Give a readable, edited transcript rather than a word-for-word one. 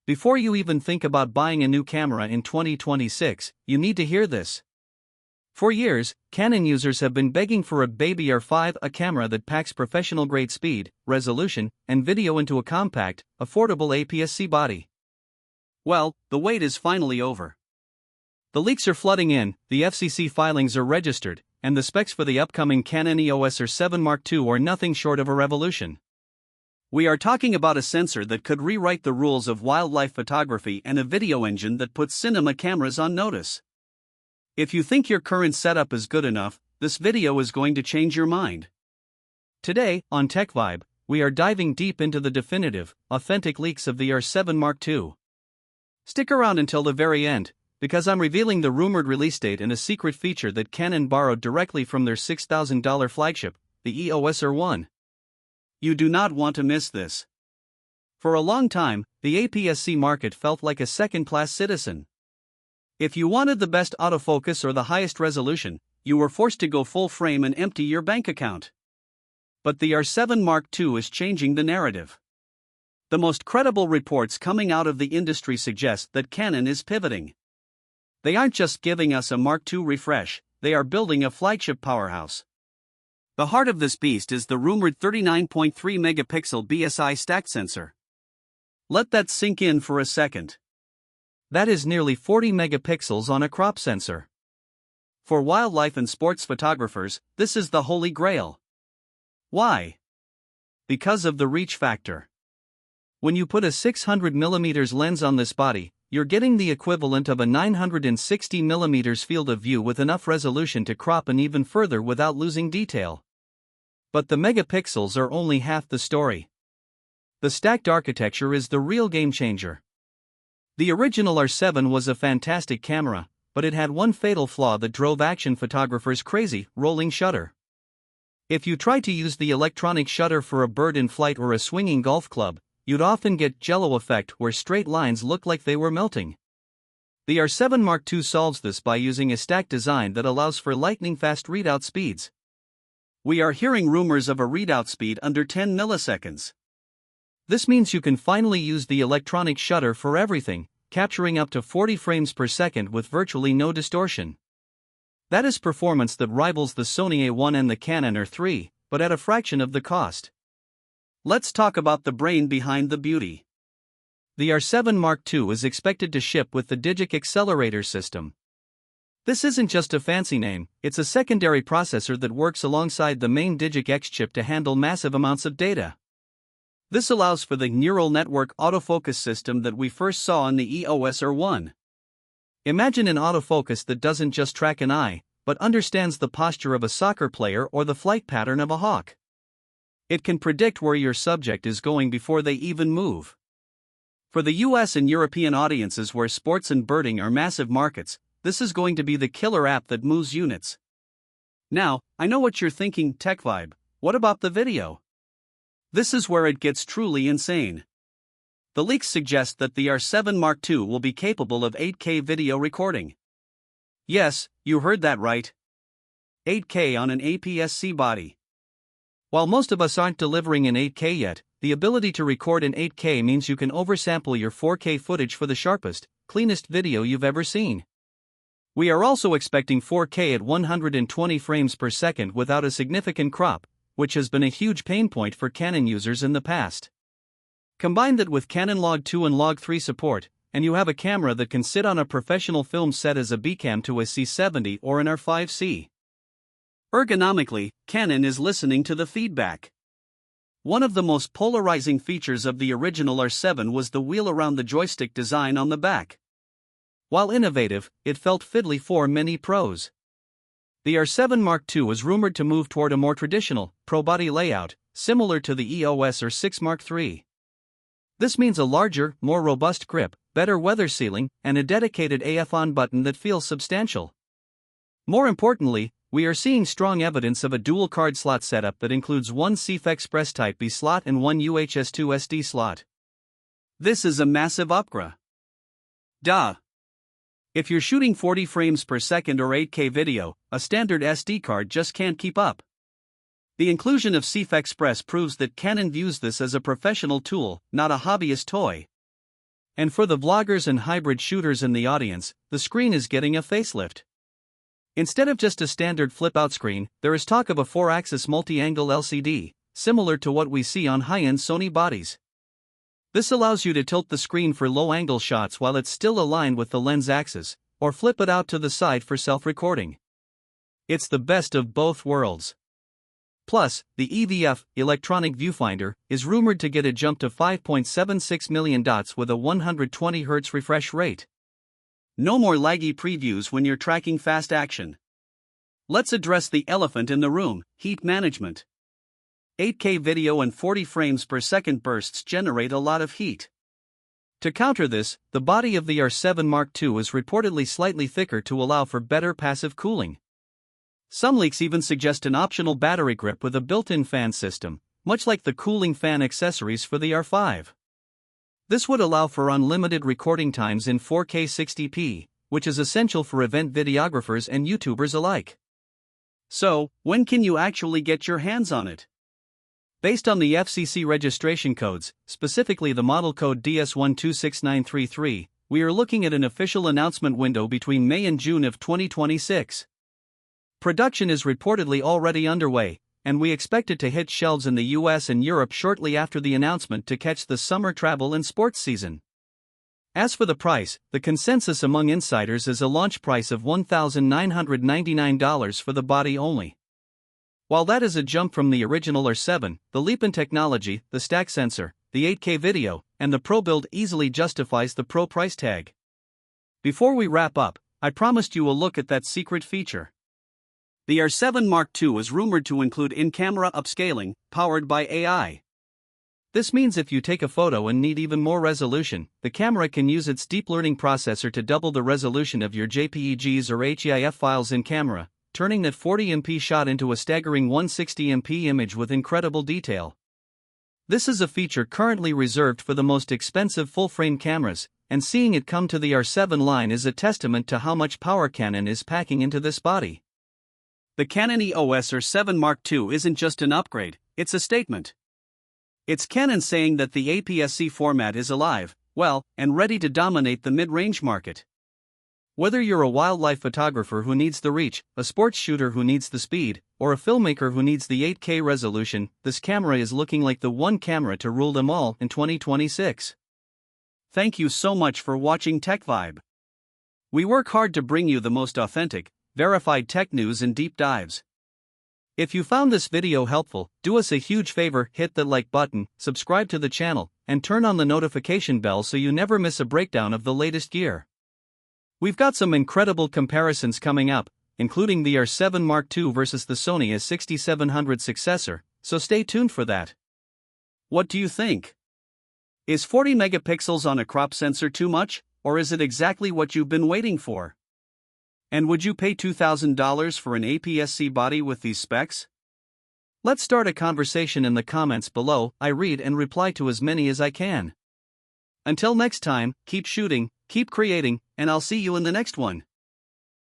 Before you even think about buying a new camera in 2026, you need to hear this. For years, Canon users have been begging for a Baby R5, a camera that packs professional-grade speed, resolution, and video into a compact, affordable APS-C body. Well, the wait is finally over. The leaks are flooding in, the FCC filings are registered, and the specs for the upcoming Canon EOS R7 Mark II are nothing short of a revolution. We are talking about a sensor that could rewrite the rules of wildlife photography and a video engine that puts cinema cameras on notice. If you think your current setup is good enough, this video is going to change your mind. Today, on TechVibe, we are diving deep into the definitive, authentic leaks of the R7 Mark II. Stick around until the very end, because I'm revealing the rumored release date and a secret feature that Canon borrowed directly from their $6,000 flagship, the EOS R1. You do not want to miss this. For a long time, the APS-C market felt like a second-class citizen. If you wanted the best autofocus or the highest resolution, you were forced to go full frame and empty your bank account. But the R7 Mark II is changing the narrative. The most credible reports coming out of the industry suggest that Canon is pivoting. They aren't just giving us a Mark II refresh, they are building a flagship powerhouse. The heart of this beast is the rumored 39.3 megapixel BSI Stacked Sensor. Let that sink in for a second. That is nearly 40 megapixels on a crop sensor. For wildlife and sports photographers, this is the holy grail. Why? Because of the reach factor. When you put a 600mm lens on this body, you're getting the equivalent of a 960mm field of view with enough resolution to crop in even further without losing detail. But the megapixels are only half the story. The stacked architecture is the real game changer. The original R7 was a fantastic camera, but it had one fatal flaw that drove action photographers crazy: rolling shutter. If you tried to use the electronic shutter for a bird in flight or a swinging golf club, you'd often get jello effect where straight lines look like they were melting. The R7 Mark II solves this by using a stacked design that allows for lightning-fast readout speeds. We are hearing rumors of a readout speed under 10 milliseconds. This means you can finally use the electronic shutter for everything, capturing up to 40 frames per second with virtually no distortion. That is performance that rivals the Sony A1 and the Canon R3, but at a fraction of the cost. Let's talk about the brain behind the beauty. The R7 Mark II is expected to ship with the DIGIC Accelerator system. This isn't just a fancy name, it's a secondary processor that works alongside the main DIGIC X chip to handle massive amounts of data. This allows for the neural network autofocus system that we first saw in the EOS R1. Imagine an autofocus that doesn't just track an eye, but understands the posture of a soccer player or the flight pattern of a hawk. It can predict where your subject is going before they even move. For the US and European audiences where sports and birding are massive markets, this is going to be the killer app that moves units. Now, I know what you're thinking, TechVibe, what about the video? This is where it gets truly insane. The leaks suggest that the R7 Mark II will be capable of 8K video recording. Yes, you heard that right. 8K on an APS-C body. While most of us aren't delivering in 8K yet, the ability to record in 8K means you can oversample your 4K footage for the sharpest, cleanest video you've ever seen. We are also expecting 4K at 120 frames per second without a significant crop, which has been a huge pain point for Canon users in the past. Combine that with Canon Log 2 and Log 3 support, and you have a camera that can sit on a professional film set as a B-cam to a C70 or an R5C. Ergonomically, Canon is listening to the feedback. One of the most polarizing features of the original R7 was the wheel around the joystick design on the back. While innovative, it felt fiddly for many pros. The R7 Mark II is rumored to move toward a more traditional, pro-body layout, similar to the EOS R6 Mark III. This means a larger, more robust grip, better weather sealing, and a dedicated AF on button that feels substantial. More importantly, we are seeing strong evidence of a dual card slot setup that includes one CFexpress Type B slot and one UHS-2 SD slot. This is a massive upgrade. Duh. If you're shooting 40 frames per second or 8K video, a standard SD card just can't keep up. The inclusion of CFexpress proves that Canon views this as a professional tool, not a hobbyist toy. And for the vloggers and hybrid shooters in the audience, the screen is getting a facelift. Instead of just a standard flip-out screen, there is talk of a 4-axis multi-angle LCD, similar to what we see on high-end Sony bodies. This allows you to tilt the screen for low-angle shots while it's still aligned with the lens axis, or flip it out to the side for self-recording. It's the best of both worlds. Plus, the EVF, electronic viewfinder, is rumored to get a jump to 5.76 million dots with a 120 Hz refresh rate. No more laggy previews when you're tracking fast action. Let's address the elephant in the room: heat management. 8K video and 40 frames per second bursts generate a lot of heat. To counter this, the body of the R7 Mark II is reportedly slightly thicker to allow for better passive cooling. Some leaks even suggest an optional battery grip with a built-in fan system, much like the cooling fan accessories for the R5. This would allow for unlimited recording times in 4K 60p, which is essential for event videographers and YouTubers alike. So, when can you actually get your hands on it? Based on the FCC registration codes, specifically the model code DS126933, we are looking at an official announcement window between May and June of 2026. Production is reportedly already underway, and we expect it to hit shelves in the US and Europe shortly after the announcement to catch the summer travel and sports season. As for the price, the consensus among insiders is a launch price of $1,999 for the body only. While that is a jump from the original R7, the leap in technology, the stacked sensor, the 8K video, and the Pro build easily justifies the Pro price tag. Before we wrap up, I promised you a look at that secret feature. The R7 Mark II is rumored to include in-camera upscaling, powered by AI. This means if you take a photo and need even more resolution, the camera can use its deep learning processor to double the resolution of your JPEGs or HEIF files in camera, turning that 40MP shot into a staggering 160MP image with incredible detail. This is a feature currently reserved for the most expensive full-frame cameras, and seeing it come to the R7 line is a testament to how much power Canon is packing into this body. The Canon EOS R7 Mark II isn't just an upgrade, it's a statement. It's Canon saying that the APS-C format is alive, well, and ready to dominate the mid-range market. Whether you're a wildlife photographer who needs the reach, a sports shooter who needs the speed, or a filmmaker who needs the 8K resolution, this camera is looking like the one camera to rule them all in 2026. Thank you so much for watching TechVibe. We work hard to bring you the most authentic, verified tech news and deep dives. If you found this video helpful, do us a huge favor: hit the like button, subscribe to the channel, and turn on the notification bell so you never miss a breakdown of the latest gear. We've got some incredible comparisons coming up, including the R7 Mark II versus the Sony A6700 successor, so stay tuned for that. What do you think? Is 40 megapixels on a crop sensor too much, or is it exactly what you've been waiting for? And would you pay $2,000 for an APS-C body with these specs? Let's start a conversation in the comments below. I read and reply to as many as I can. Until next time, keep shooting, keep creating, and I'll see you in the next one.